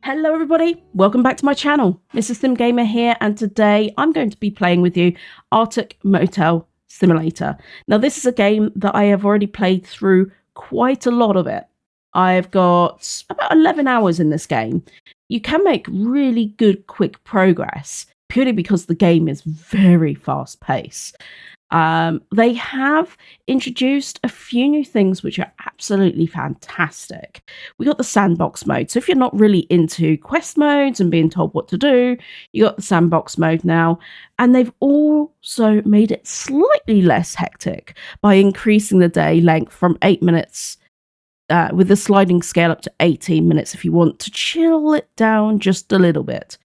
Hello everybody, welcome back to my channel. Mrs. Sim Gamer here, and today I'm going to be playing with you Arctic Motel Simulator. Now this is a game that I have already played through quite a lot of it. I've got about 11 hours in this game. You can make really good quick progress purely because the game is very fast paced. They have introduced a few new things which are absolutely fantastic. We got the sandbox mode, so if you're not really into quest modes and being told what to do, you got the sandbox mode now, and they've also made it slightly less hectic by increasing the day length from 8 minutes with the sliding scale up to 18 minutes if you want to chill it down just a little bit.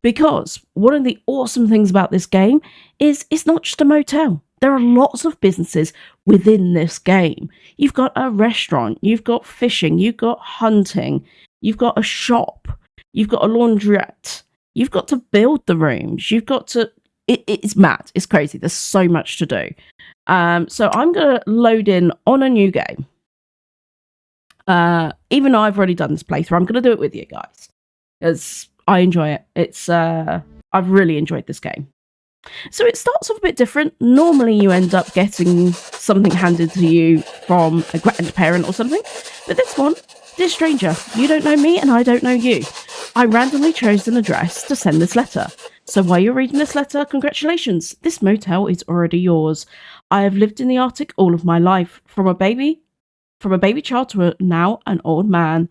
Because one of the awesome things about this game is it's not just a motel. There are lots of businesses within this game. You've got a restaurant, you've got fishing, you've got hunting, you've got a shop, you've got a laundrette, you've got to build the rooms, you've got to... It's mad, it's crazy, there's so much to do. So I'm going to load in on a new game. Even though I've already done this playthrough, I'm going to do it with you guys. Because I enjoy it. I've really enjoyed this game. So it starts off a bit different. Normally you end up getting something handed to you from a grandparent or something. But this one, dear stranger, you don't know me and I don't know you. I randomly chose an address to send this letter. So while you're reading this letter, congratulations, this motel is already yours. I have lived in the Arctic all of my life, from a baby child to now an old man.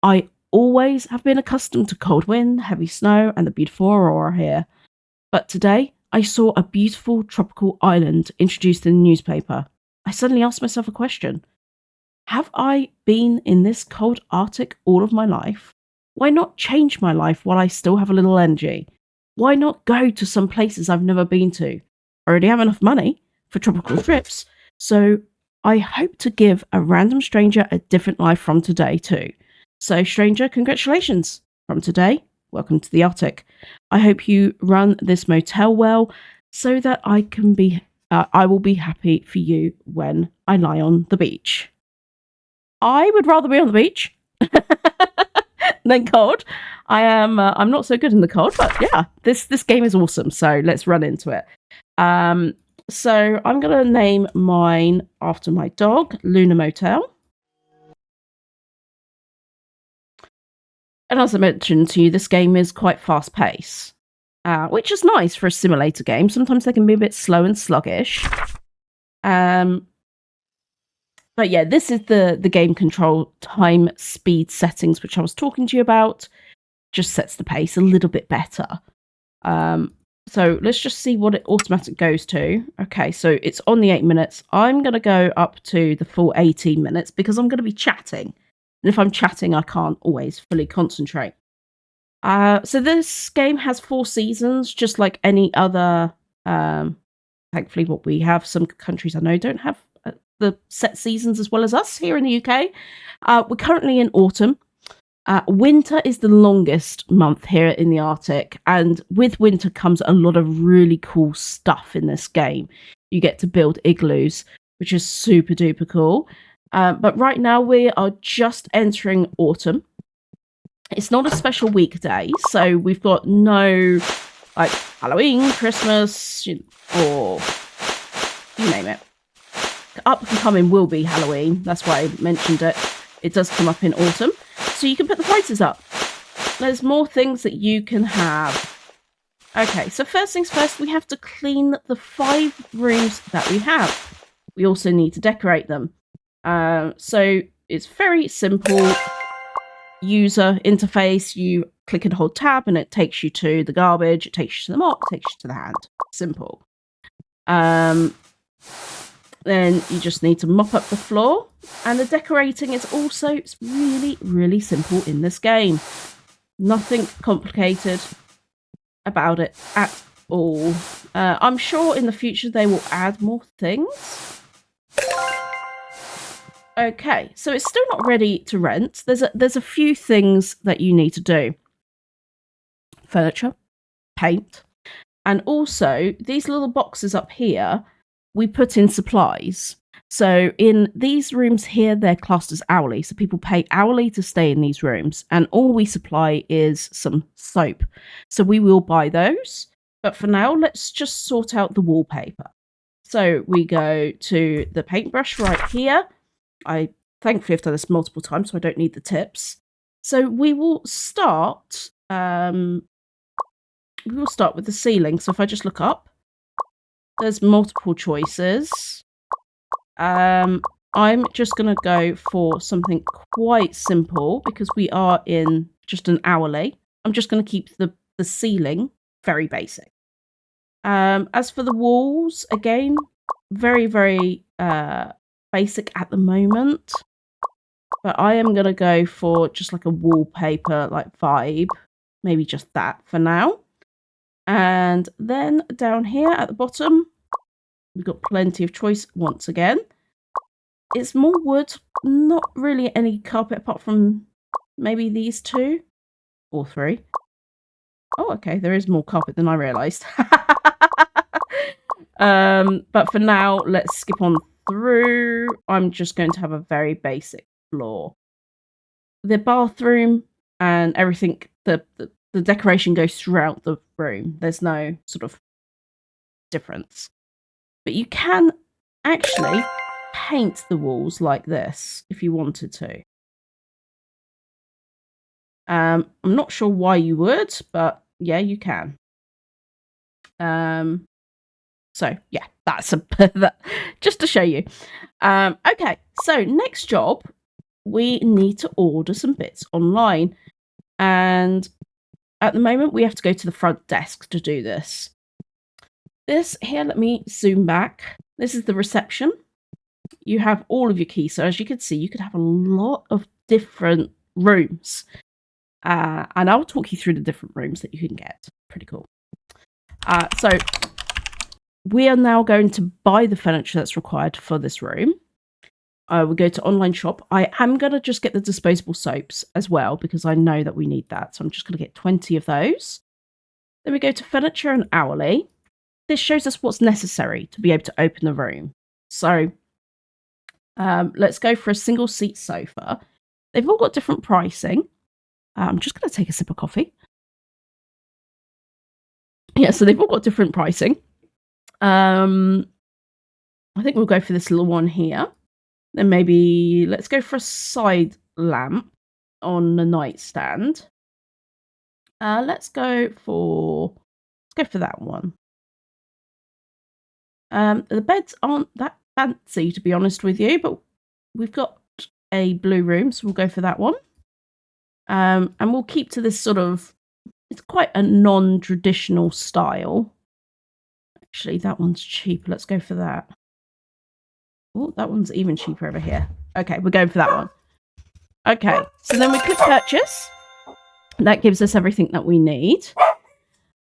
I always have been accustomed to cold wind, heavy snow, and the beautiful aurora here. But today, I saw a beautiful tropical island introduced in the newspaper. I suddenly asked myself a question. Have I been in this cold Arctic all of my life? Why not change my life while I still have a little energy? Why not go to some places I've never been to? I already have enough money for tropical trips, so I hope to give a random stranger a different life from today too. So stranger, congratulations. From today, welcome to the Arctic. I hope you run this motel well so that I will be happy for you when I lie on the beach. I would rather be on the beach than cold. I'm not so good in the cold, but yeah, this game is awesome. So let's run into it. So I'm going to name mine after my dog, Luna Motel. And as I mentioned to you, this game is quite fast-paced, which is nice for a simulator game. Sometimes they can be a bit slow and sluggish. But yeah, this is the game control time speed settings, which I was talking to you about. Just sets the pace a little bit better. So let's just see what it automatic goes to. Okay, so it's on the 8 minutes. I'm going to go up to the full 18 minutes because I'm going to be chatting. And if I'm chatting, I can't always fully concentrate. So this game has 4 seasons, just like any other. Thankfully, what we have, some countries I know don't have the set seasons as well as us here in the UK. We're currently in autumn. Winter is the longest month here in the Arctic, and with winter comes a lot of really cool stuff in this game. You get to build igloos, which is super duper cool. But right now we are just entering autumn. It's not a special weekday, so we've got no like Halloween, Christmas, or you name it. Up and coming will be Halloween. That's why I mentioned it. It does come up in autumn. So you can put the prices up. There's more things that you can have. Okay, so first things first, we have to clean the 5 rooms that we have. We also need to decorate them. So it's very simple user interface. You click and hold tab and it takes you to the garbage, it takes you to the mop, it takes you to the hand. Simple. Then you just need to mop up the floor. And the decorating is also really, really simple in this game. Nothing complicated about it at all. I'm sure in the future they will add more things. Okay, so it's still not ready to rent. There's a few things that you need to do. Furniture, paint, and also these little boxes up here, we put in supplies. So in these rooms here, they're classed as hourly. So people pay hourly to stay in these rooms. And all we supply is some soap. So we will buy those. But for now, let's just sort out the wallpaper. So we go to the paintbrush right here. I thankfully have done this multiple times, so I don't need the tips. So we will start with the ceiling. So if I just look up, there's multiple choices. I'm just going to go for something quite simple because we are in just an hourly. I'm just going to keep the ceiling very basic. As for the walls, again, very, very basic at the moment. But I am going to go for just like a wallpaper like vibe. Maybe just that for now. And then down here at the bottom, we've got plenty of choice once again. It's more wood, not really any carpet apart from maybe these two or three. Oh, okay, there is more carpet than I realised. But for now, let's skip on through. I'm just going to have a very basic floor. The bathroom and everything, the decoration goes throughout the room. There's no sort of difference. But you can actually paint the walls like this if you wanted to. I'm not sure why you would, but yeah, you can. So yeah, that's just to show you. Okay, so next job, we need to order some bits online. And at the moment, we have to go to the front desk to do this. This here, let me zoom back. This is the reception. You have all of your keys. So as you can see, you could have a lot of different rooms. And I'll talk you through the different rooms that you can get. Pretty cool. So we are now going to buy the furniture that's required for this room. We'll go to online shop. I am going to just get the disposable soaps as well because I know that we need that. So I'm just going to get 20 of those. Then we go to furniture and hourly. This shows us what's necessary to be able to open the room. So let's go for a single seat sofa. They've all got different pricing. I'm just going to take a sip of coffee. Yeah, so they've all got different pricing. I think we'll go for this little one here. Then maybe let's go for a side lamp on the nightstand. Let's go for that one. The beds aren't that fancy, to be honest with you, but we've got a blue room, so we'll go for that one. And we'll keep to this sort of, it's quite a non-traditional style. Actually, that one's cheaper. Let's go for that. Oh, that one's even cheaper over here. Okay, we're going for that one. Okay, so then we click purchase. That gives us everything that we need.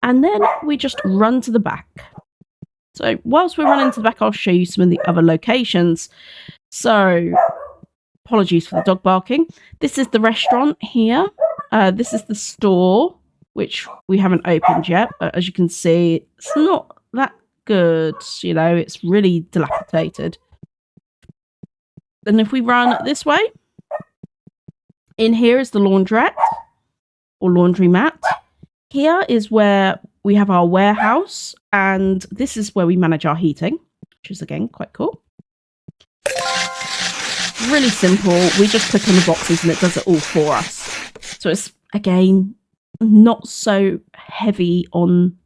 And then we just run to the back. So whilst we're running to the back, I'll show you some of the other locations. So apologies for the dog barking. This is the restaurant here. This is the store, which we haven't opened yet. But as you can see, it's not that good. You know, it's really dilapidated. Then if we run this way, in here is the laundrette or laundromat. Here is where we have our warehouse, and this is where we manage our heating, which is, again, quite cool. Really simple. We just click on the boxes and it does it all for us. So it's, again, not so heavy on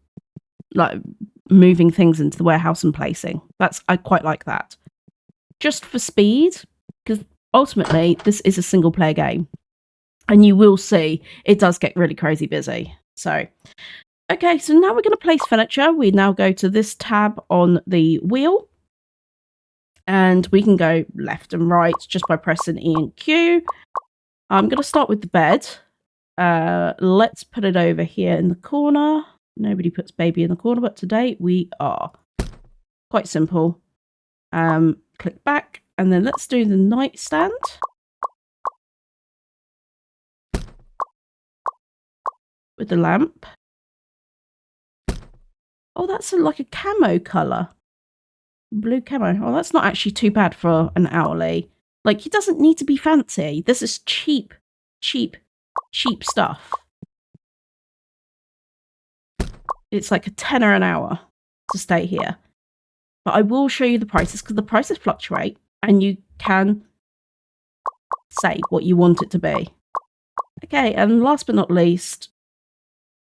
like moving things into the warehouse and placing. I quite like that. Just for speed, because ultimately this is a single player game. And you will see it does get really crazy busy. So, okay, so now we're going to place furniture. We now go to this tab on the wheel. And we can go left and right just by pressing E and Q. I'm going to start with the bed. Let's put it over here in the corner. Nobody puts baby in the corner, but today we are. Quite simple. Click back, and then let's do the nightstand. With the lamp. Oh, that's like a camo colour. Blue camo. Oh, that's not actually too bad for an hourly. Like, he doesn't need to be fancy. This is cheap, cheap, cheap stuff. It's like a tenner an hour to stay here. But I will show you the prices because the prices fluctuate and you can say what you want it to be. Okay, and last but not least,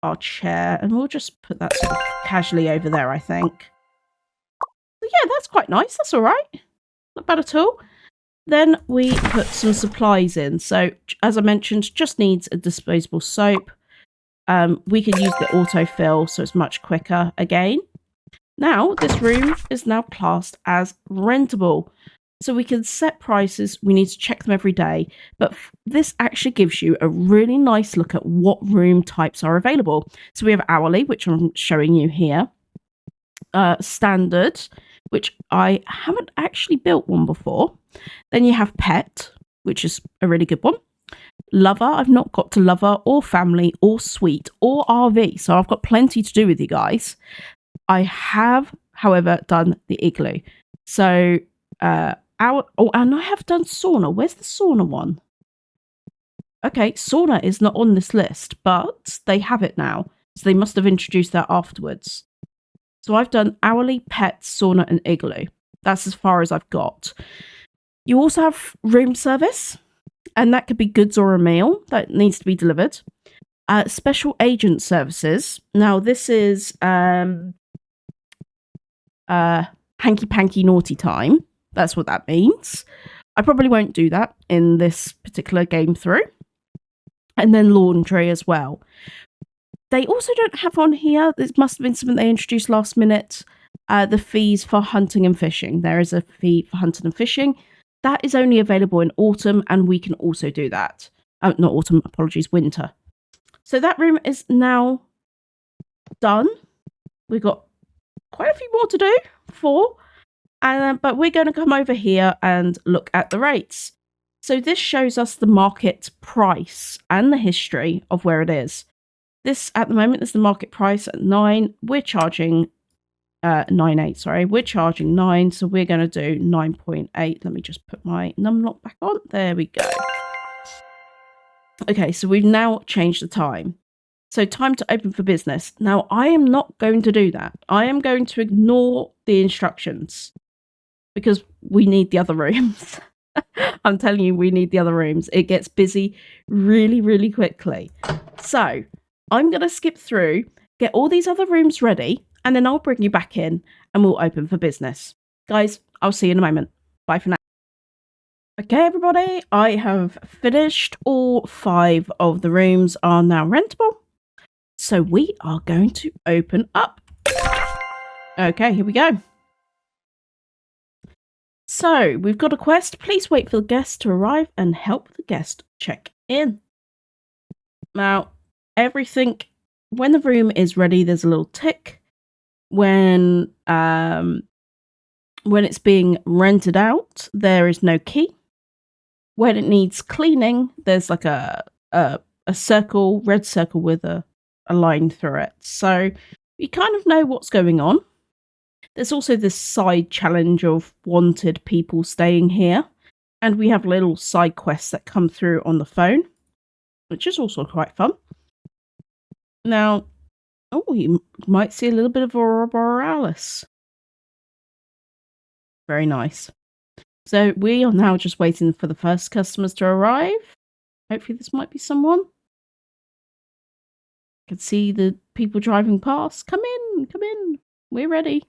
our chair. And we'll just put that sort of casually over there, I think. But yeah, that's quite nice. That's all right. Not bad at all. Then we put some supplies in. So, as I mentioned, just needs a disposable soap. We can use the autofill, so it's much quicker again. Now, this room is now classed as rentable. So we can set prices. We need to check them every day. But this actually gives you a really nice look at what room types are available. So we have hourly, which I'm showing you here. Standard, which I haven't actually built one before. Then you have pet, which is a really good one. Lover, I've not got to lover or family or suite or RV. So I've got plenty to do with you guys. I have, however, done the igloo. So, and I have done sauna. Where's the sauna one? Okay, sauna is not on this list, but they have it now. So they must have introduced that afterwards. So I've done hourly, pet, sauna, and igloo. That's as far as I've got. You also have room service, and that could be goods or a meal that needs to be delivered. Special agent services. Now, this is hanky-panky naughty time. That's what that means. I probably won't do that in this particular game through. And then laundry as well. They also don't have on here, this must have been something they introduced last minute, the fees for hunting and fishing. There is a fee for hunting and fishing. That is only available in autumn, and we can also do that. Not autumn, apologies, winter. So that room is now done. We've got quite a few more to do, 4. But we're going to come over here and look at the rates. So this shows us the market price and the history of where it is. This, at the moment, is the market price at 9. We're charging 9.8, sorry. We're charging 9, so we're going to do 9.8. Let me just put my numlock back on. There we go. Okay, so we've now changed the time. So time to open for business. Now, I am not going to do that. I am going to ignore the instructions because we need the other rooms. I'm telling you, we need the other rooms. It gets busy really, really quickly. So I'm going to skip through, get all these other rooms ready, and then I'll bring you back in and we'll open for business. Guys, I'll see you in a moment. Bye for now. Okay, everybody, I have finished. All 5 of the rooms are now rentable. So we are going to open up. Okay, here we go. So we've got a quest. Please wait for the guest to arrive and help the guest check in. Now, everything, when the room is ready, there's a little tick. When it's being rented out, there is no key. When it needs cleaning, there's like a circle, red circle with a line through it. So you kind of know what's going on. There's also this side challenge of wanted people staying here. And we have little side quests that come through on the phone, which is also quite fun. Now, you might see a little bit of Aurora Borealis. Very nice. So we are now just waiting for the first customers to arrive. Hopefully this might be someone. I can see the people driving past. Come in, come in. We're ready.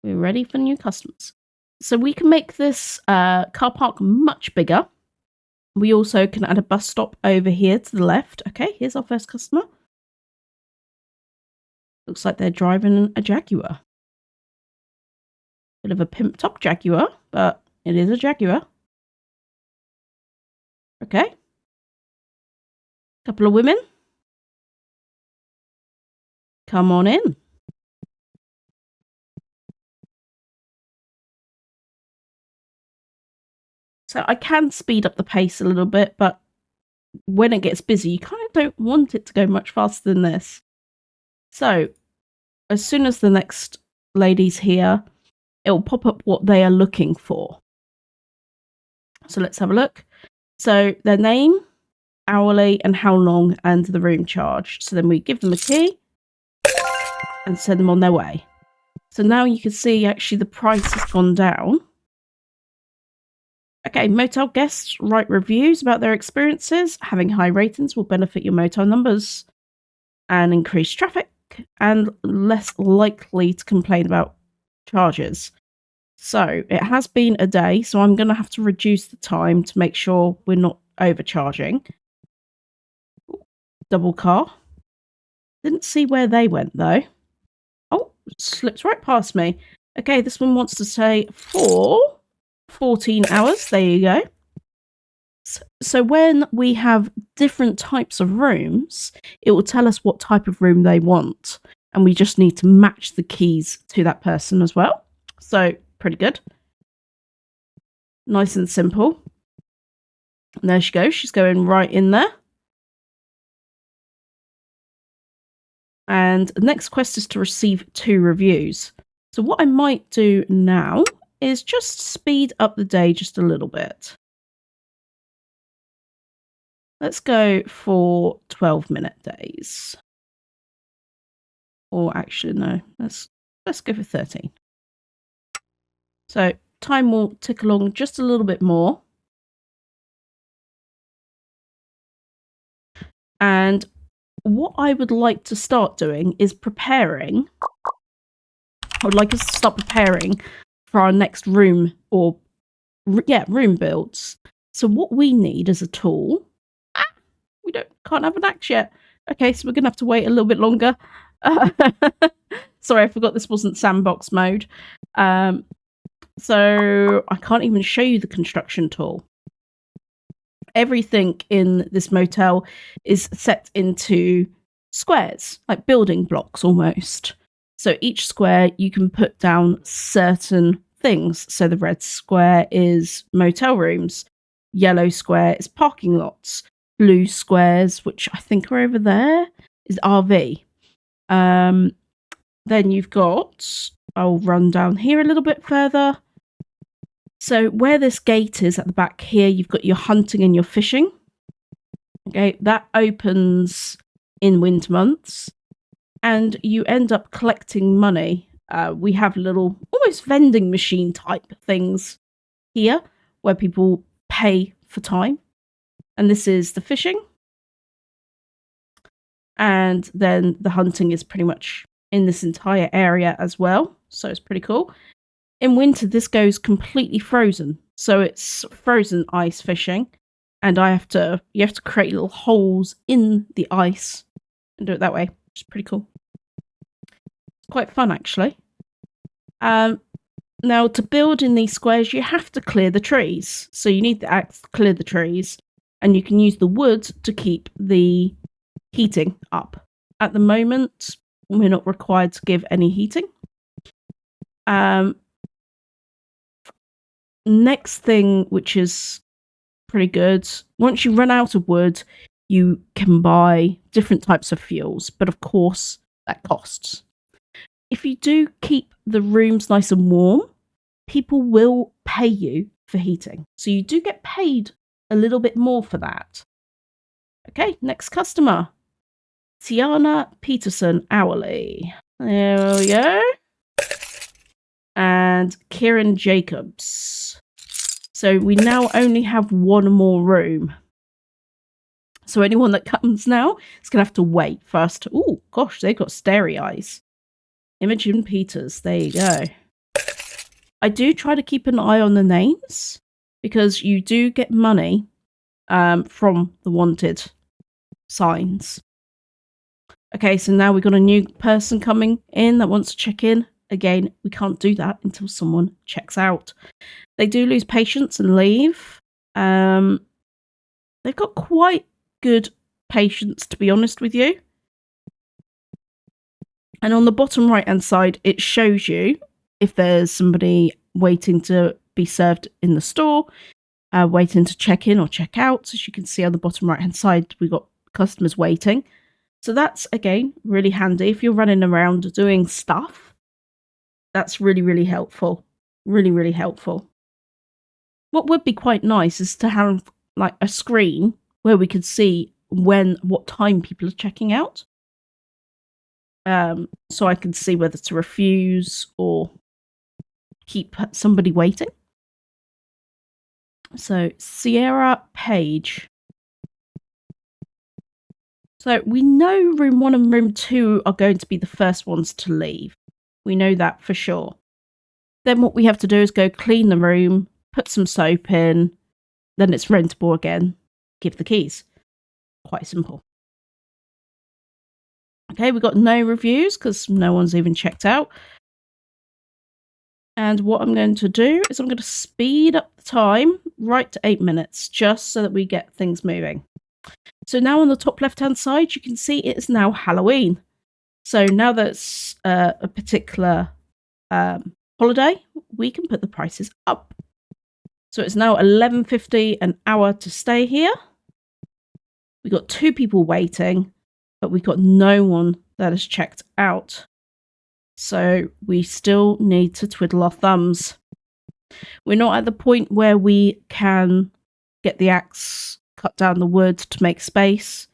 We're ready for new customers. So we can make this car park much bigger. We also can add a bus stop over here to the left. Okay, here's our first customer. Looks like they're driving a Jaguar. Bit of a pimped up Jaguar, but it is a Jaguar. Okay. Couple of women. Come on in. So I can speed up the pace a little bit, but when it gets busy, you kind of don't want it to go much faster than this. So as soon as the next lady's here, it'll pop up what they are looking for. So let's have a look. So their name, hourly, and how long, and the room charge. So then we give them a key and send them on their way. So now you can see actually the price has gone down. Okay, motel guests write reviews about their experiences. Having high ratings will benefit your motel numbers and increase traffic, and less likely to complain about charges. So it has been a day, so I'm going to have to reduce the time to make sure we're not overcharging. Double car. Didn't see where they went though. Oh, slips right past me. Okay, this one wants to say for 14 hours. There you go. So when we have different types of rooms, it will tell us what type of room they want. And we just need to match the keys to that person as well. So pretty good. Nice and simple. And there she goes. She's going right in there. And the next quest is to receive 2 reviews. So what I might do now is just speed up the day just a little bit. Let's go for 12-minute days. Or actually, no, let's go for 13. So time will tick along just a little bit more. And what I would like to start doing is preparing. I would like us to start preparing for our next room or, room builds. So what we need as a tool... we can't have an axe yet. Okay, so we're going to have to wait a little bit longer. Sorry, I forgot this wasn't sandbox mode. So I can't even show you the construction tool. Everything in this motel is set into squares, like building blocks almost. So each square you can put down certain things. So the red square is motel rooms, yellow square is parking lots, blue squares, which I think are over there, is RV. Then you've got, I'll run down here a little bit further. So where this gate is at the back here, you've got your hunting and your fishing. Okay, that opens in winter months. And you end up collecting money. We have little, almost vending machine type things here, where people pay for time. And this is the fishing. And then the hunting is pretty much in this entire area as well. So it's pretty cool. In winter, this goes completely frozen. So it's frozen ice fishing. And you have to create little holes in the ice and do it that way, which is pretty cool. It's quite fun, actually. Now, to build in these squares, you have to clear the trees. So you need the axe to clear the trees. And you can use the wood to keep the heating up. At the moment, we're not required to give any heating. Next thing, which is pretty good, once you run out of wood, you can buy different types of fuels. But of course, that costs. If you do keep the rooms nice and warm, people will pay you for heating. So you do get paid a little bit more for that. Okay, next customer. Tiana Peterson, hourly. There we go. And Kieran Jacobs. So we now only have one more room. So anyone that comes now is going to have to wait first. Oh, gosh, they've got starry eyes. Imogen Peters, there you go. I do try to keep an eye on the names because you do get money from the wanted signs. Okay, so now we've got a new person coming in that wants to check in. Again, we can't do that until someone checks out. They do lose patience and leave. They've got quite good patience, to be honest with you. And on the bottom right-hand side, it shows you if there's somebody waiting to be served in the store, waiting to check in or check out. So as you can see on the bottom right-hand side, we've got customers waiting. So that's, again, really handy. If you're running around doing stuff, that's really, really helpful. Really, really helpful. What would be quite nice is to have like a screen where we could see what time people are checking out. So I can see whether to refuse or keep somebody waiting. So Sierra Page. So we know room 1 and room 2 are going to be the first ones to leave. We know that for sure. Then what we have to do is go clean the room, put some soap in, then it's rentable again, give the keys. Quite simple. Okay, we got no reviews because no one's even checked out. And what I'm going to do is I'm going to speed up the time right to 8 minutes, just so that we get things moving. So now on the top left-hand side, you can see it is now Halloween. So now that's a particular holiday, we can put the prices up. So it's now $11.50 an hour to stay here. We got 2 people waiting, but we got no one that has checked out. So we still need to twiddle our thumbs. We're not at the point where we can get the axe, cut down the wood to make space.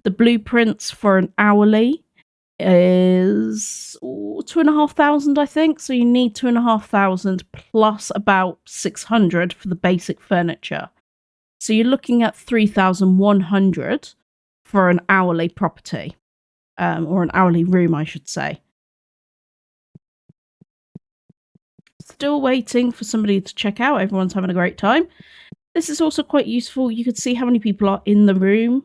The blueprints for an hourly is $2,500, I think. So you need $2,500 plus about $600 for the basic furniture. So you're looking at $3,100 for an hourly property, or an hourly room, I should say. Still waiting for somebody to check out. Everyone's having a great time. This is also quite useful. You could see how many people are in the room,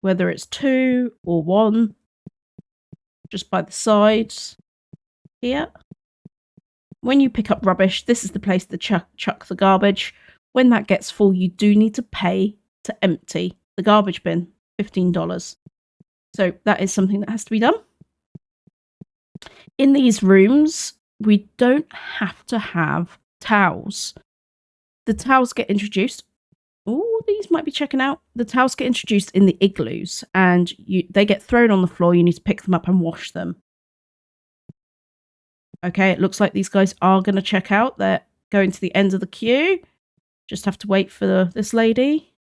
whether it's 2 or 1, just by the sides here. When you pick up rubbish, this is the place to chuck the garbage. When that gets full, you do need to pay to empty the garbage bin, $15. So that is something that has to be done. In these rooms, we don't have to have towels. The towels get introduced. Oh, these might be checking out. The towels get introduced in the igloos, and they get thrown on the floor. You need to pick them up and wash them. Okay, it looks like these guys are going to check out. They're going to the end of the queue. Just have to wait for this lady.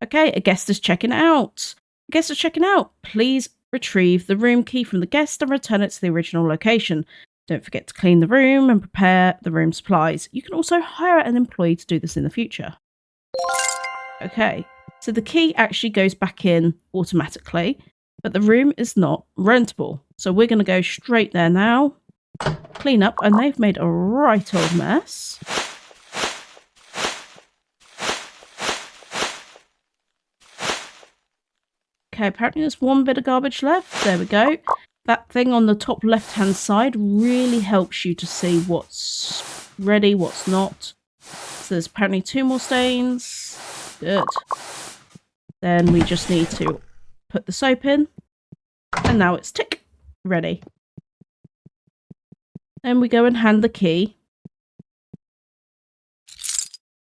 Okay, a guest is checking out. A guest is checking out. Please retrieve the room key from the guest and return it to the original location. Don't forget to clean the room and prepare the room supplies. You can also hire an employee to do this in the future. Okay, so the key actually goes back in automatically, but the room is not rentable. So we're going to go straight there now, clean up, and they've made a right old mess. Okay, apparently there's 1 bit of garbage left. There we go. That thing on the top left-hand side really helps you to see what's ready, what's not. So there's apparently 2 more stains. Good. Then we just need to put the soap in. And now it's tick. Ready. Then we go and hand the key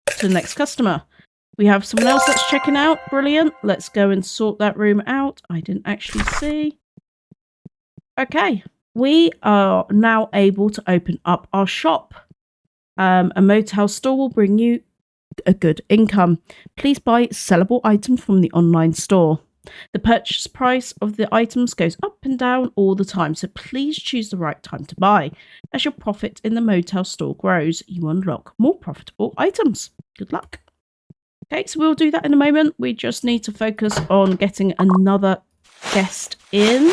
to the next customer. We have someone else that's checking out. Brilliant. Let's go and sort that room out. I didn't actually see. Okay. We are now able to open up our shop. A Motel store will bring you a good income. Please buy sellable items from the online store. The purchase price of the items goes up and down all the time, so please choose the right time to buy. As your profit in the Motel store grows, you unlock more profitable items. Good luck. Okay, so we'll do that in a moment. We just need to focus on getting another guest in.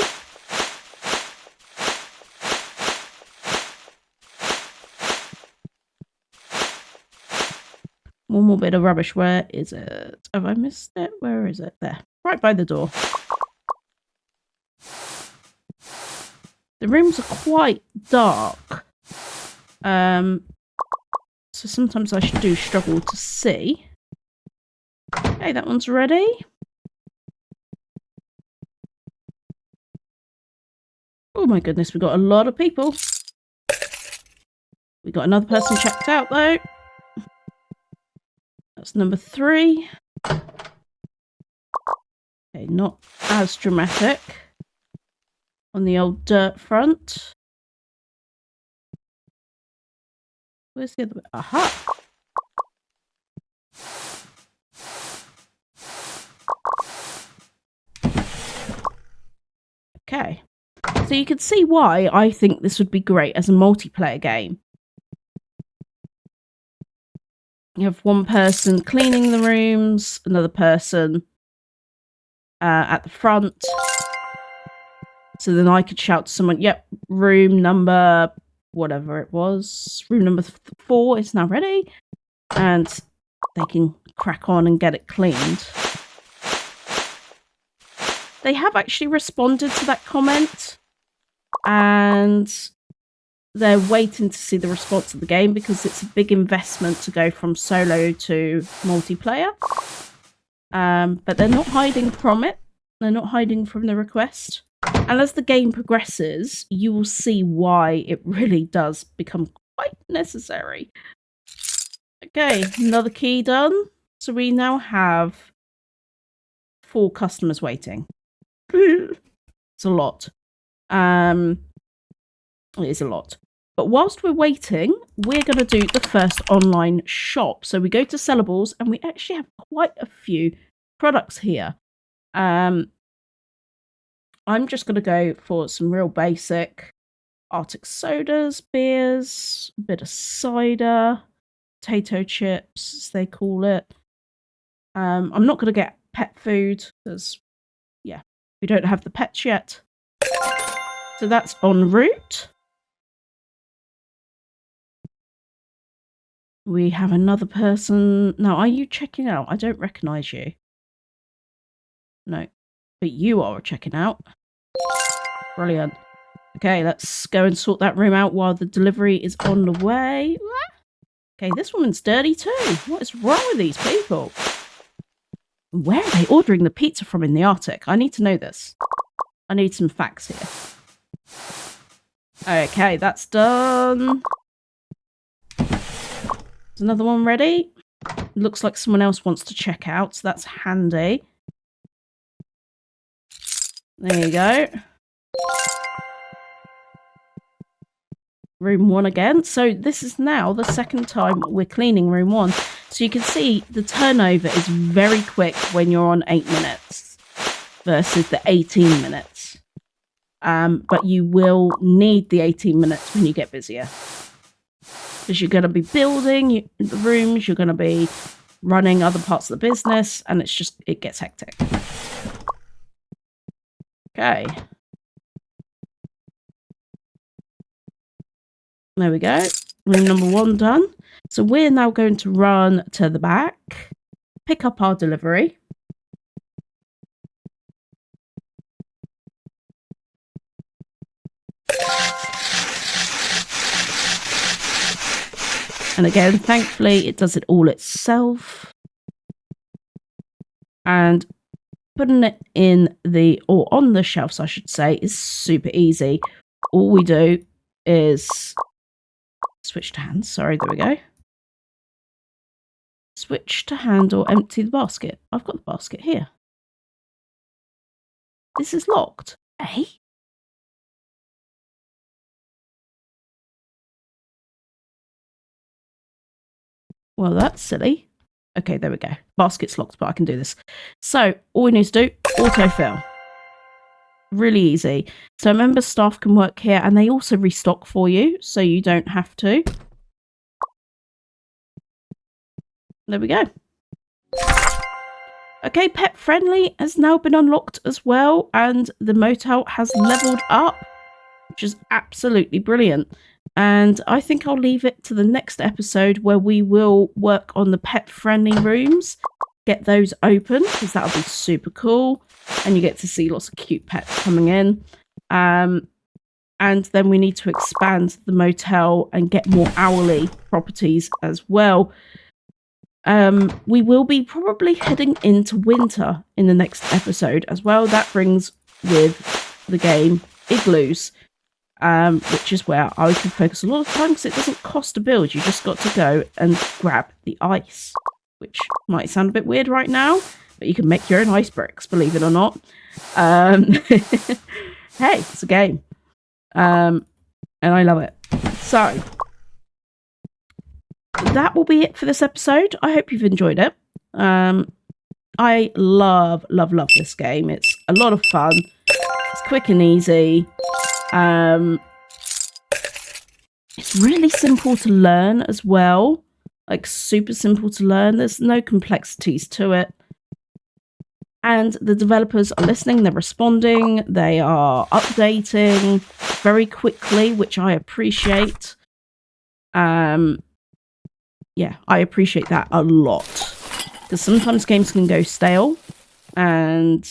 One more bit of rubbish. Where is it? Have I missed it? Where is it? There. Right by the door. The rooms are quite dark. So sometimes I do struggle to see. Okay, that one's ready. Oh my goodness, we've got a lot of people. We got another person checked out though. That's number 3. Okay, not as dramatic on the old dirt front. Where's the other bit? Aha! Okay. So you can see why I think this would be great as a multiplayer game. You have one person cleaning the rooms, another person at the front. So then I could shout to someone, yep, room number, whatever it was, room number 4 is now ready. And they can crack on and get it cleaned. They have actually responded to that comment. And they're waiting to see the response of the game because it's a big investment to go from solo to multiplayer. But they're not hiding from it. They're not hiding from the request. And as the game progresses, you will see why it really does become quite necessary. Okay, another key done. So we now have 4 customers waiting. It's a lot. It is a lot. But whilst we're waiting, we're going to do the first online shop. So we go to Sellables, and we actually have quite a few products here. I'm just going to go for some real basic Arctic sodas, beers, a bit of cider, potato chips, as they call it. I'm not going to get pet food because, yeah, we don't have the pets yet. So that's en route. We have another person. Now, are you checking out? I don't recognise you. No, but you are checking out. Brilliant. Okay, let's go and sort that room out while the delivery is on the way. Okay, this woman's dirty too. What is wrong with these people? Where are they ordering the pizza from in the Arctic? I need to know this. I need some facts here. Okay, that's done. Is another one ready? Looks like someone else wants to check out, so that's handy. There you go. Room 1 again. So this is now the second time we're cleaning room 1. So you can see the turnover is very quick when you're on 8 minutes versus the 18 minutes. But you will need the 18 minutes when you get busier. Because you're going to be building the rooms, you're going to be running other parts of the business, and it gets hectic. Okay. There we go. Room number 1 done. So we're now going to run to the back, pick up our delivery. And again, thankfully, it does it all itself. And putting it on the shelves, I should say, is super easy. All we do is switch to hand. Sorry, there we go. Switch to hand or empty the basket. I've got the basket here. This is locked. Eh? Well, that's silly. Okay, there we go. Basket's locked, but I can do this. So, all we need to do, autofill. Really easy. So, member staff can work here, and they also restock for you, so you don't have to. There we go. Okay, Pet Friendly has now been unlocked as well, and the motel has leveled up, which is absolutely brilliant. And I think I'll leave it to the next episode where we will work on the pet-friendly rooms, get those open, because that'll be super cool. And you get to see lots of cute pets coming in. And then we need to expand the motel and get more hourly properties as well. We will be probably heading into winter in the next episode as well. That brings with the game igloos. Which is where I can focus a lot of time because it doesn't cost to build. You just got to go and grab the ice, which might sound a bit weird right now, but you can make your own ice bricks, believe it or not. Hey, it's a game. And I love it. So, that will be it for this episode. I hope you've enjoyed it. I love this game. It's a lot of fun. It's quick and easy. It's really simple to learn as well. Like, super simple to learn. There's no complexities to it. And the developers are listening, they're responding, they are updating very quickly, which I appreciate. Yeah, I appreciate that a lot. Because sometimes games can go stale. And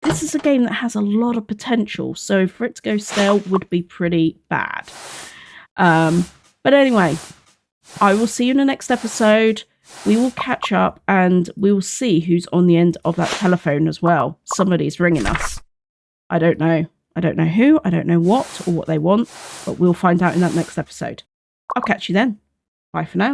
this is a game that has a lot of potential. So for it to go stale would be pretty bad. But anyway, I will see you in the next episode. We will catch up and we will see who's on the end of that telephone as well. Somebody's ringing us. I don't know. I don't know who, I don't know what or what they want, but we'll find out in that next episode. I'll catch you then. Bye for now.